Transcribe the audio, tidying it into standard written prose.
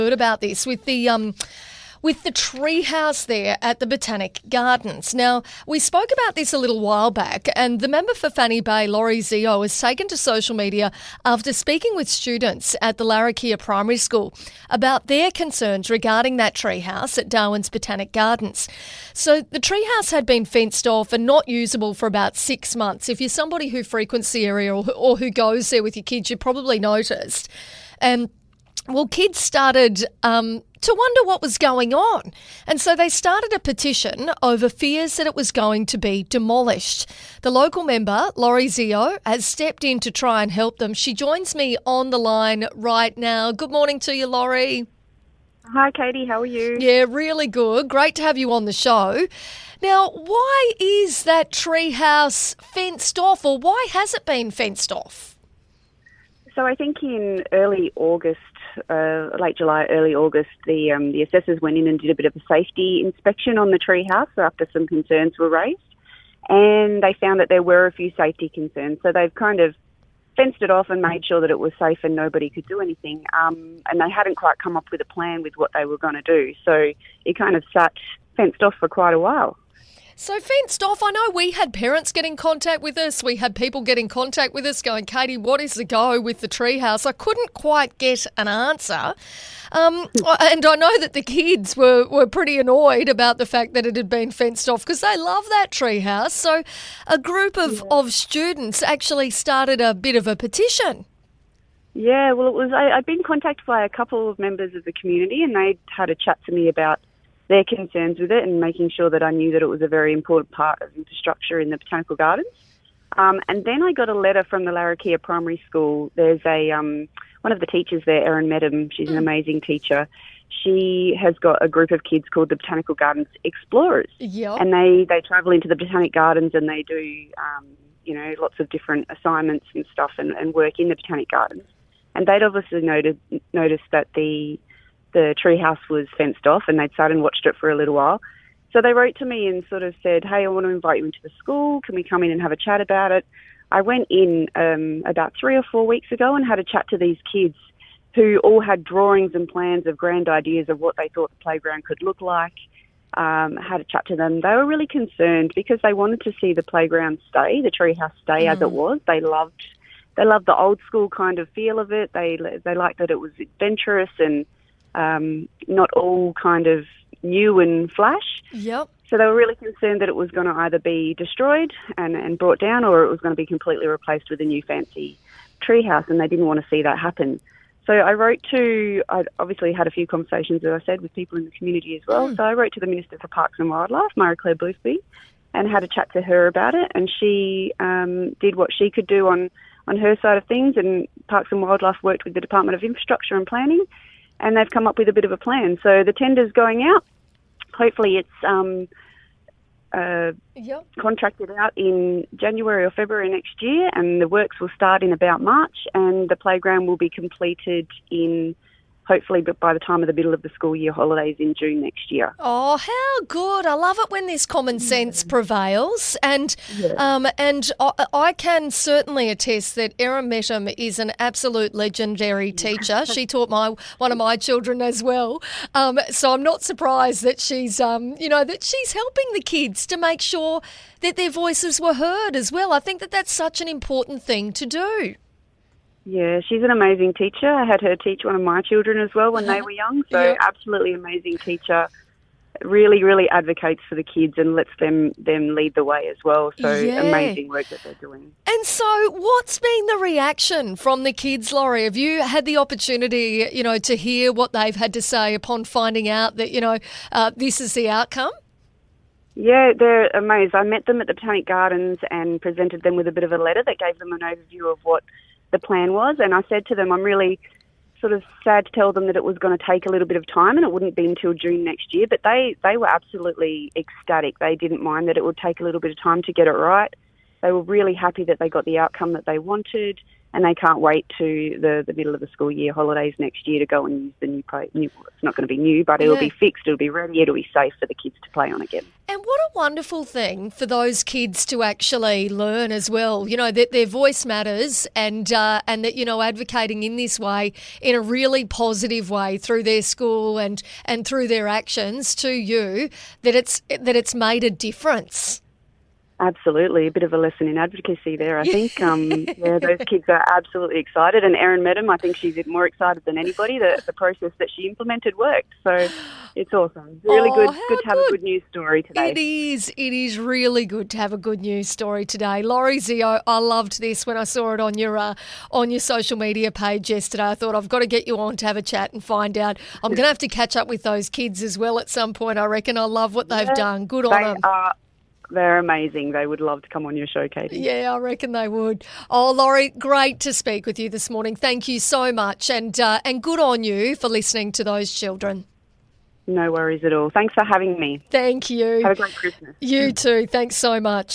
Heard about this with the treehouse there at the Botanic Gardens. Now, we spoke about this a little while back, and the member for Fannie Bay, Laurie Zio, has taken to social media after speaking with students at the Larrakeyah Primary School about their concerns regarding that treehouse at Darwin's Botanic Gardens. So the treehouse had been fenced off and not usable for about 6 months. If you're somebody who frequents the area or who goes there with your kids, you probably noticed. And well, kids started to wonder what was going on. And so they started a petition over fears that it was going to be demolished. The local member, Laurie Zio, has stepped in to try and help them. She joins me on the line right now. Good morning to you, Laurie. Hi, Katie. How are you? Yeah, really good. Great to have you on the show. Now, why is that treehouse fenced off, or why has it been fenced off? So I think in early August, late July, early August, the assessors went in and did a bit of a safety inspection on the treehouse after some concerns were raised, and they found that there were a few safety concerns. So they've kind of fenced it off and made sure that it was safe and nobody could do anything. And they hadn't quite come up with a plan with what they were going to do. So it kind of sat fenced off for quite a while. So fenced off, I know we had parents get in contact with us. We had people get in contact with us going, Katie, what is the go with the treehouse? I couldn't quite get an answer. And I know that the kids were pretty annoyed about the fact that it had been fenced off because they love that treehouse. So a group of students actually started a bit of a petition. Yeah, well, I'd been contacted by a couple of members of the community, and they had a chat to me about their concerns with it and making sure that I knew that it was a very important part of infrastructure in the Botanical Gardens. And then I got a letter from the Larrakeyah Primary School. There's one of the teachers there, Erin Medham. She's an amazing teacher. She has got a group of kids called the Botanical Gardens Explorers. Yep. And they travel into the Botanic Gardens and they do, lots of different assignments and stuff and work in the Botanic Gardens. And they'd obviously noticed that the treehouse was fenced off and they'd sat and watched it for a little while. So they wrote to me and sort of said, hey, I want to invite you into the school. Can we come in and have a chat about it? I went in about 3 or 4 weeks ago and had a chat to these kids who all had drawings and plans of grand ideas of what they thought the playground could look like. Had a chat to them. They were really concerned because they wanted to see the playground stay, the treehouse stay as it was. They loved the old school kind of feel of it. They liked that it was adventurous and not all kind of new and flash. Yep. So they were really concerned that it was going to either be destroyed and brought down, or it was going to be completely replaced with a new fancy treehouse, and they didn't want to see that happen. So I obviously had a few conversations, as I said, with people in the community as well. So I wrote to the Minister for Parks and Wildlife, Mary-Claire Boothby, and had a chat to her about it, and she did what she could do on her side of things, and Parks and Wildlife worked with the Department of Infrastructure and Planning, and they've come up with a bit of a plan. So the tender's going out. Hopefully it's contracted out in January or February next year, and the works will start in about March, and the playground will be completed hopefully by the time of the middle of the school year holidays in June next year. Oh, how good. I love it when this common sense prevails. And I can certainly attest that Erin Medham is an absolute legendary teacher. She taught one of my children as well. So I'm not surprised that she's helping the kids to make sure that their voices were heard as well. I think that that's such an important thing to do. Yeah, she's an amazing teacher. I had her teach one of my children as well when they were young. So absolutely amazing teacher. Really, really advocates for the kids and lets them lead the way as well. So amazing work that they're doing. And so what's been the reaction from the kids, Laurie? Have you had the opportunity, to hear what they've had to say upon finding out that, this is the outcome? Yeah, they're amazed. I met them at the Botanic Gardens and presented them with a bit of a letter that gave them an overview of what the plan was, and I said to them, I'm really sort of sad to tell them that it was going to take a little bit of time and it wouldn't be until June next year, but they were absolutely ecstatic. They didn't mind that it would take a little bit of time to get it right. They were really happy that they got the outcome that they wanted, and they can't wait to the middle of the school year holidays next year to go and use the new it's not going to be new, but it'll be fixed, it'll be ready, it'll be safe for the kids to play on again. And what a wonderful thing for those kids to actually learn as well, you know, that their voice matters and that, you know, advocating in this way, in a really positive way through their school and through their actions to you, that it's made a difference. Absolutely, a bit of a lesson in advocacy there, I think. Those kids are absolutely excited, and Erin met them. I think she's more excited than anybody. The process that she implemented worked, so it's awesome. Really good to have a good news story today. It is really good to have a good news story today. Laurie Zio, I loved this when I saw it on your social media page yesterday. I thought I've got to get you on to have a chat and find out. I'm going to have to catch up with those kids as well at some point, I reckon. I love what they've done. Good on them. They're amazing. They would love to come on your show, Katie. Yeah, I reckon they would. Oh, Laurie, great to speak with you this morning. Thank you so much, and good on you for listening to those children. No worries at all. Thanks for having me. Thank you. Have a great Christmas. You too. Thanks so much.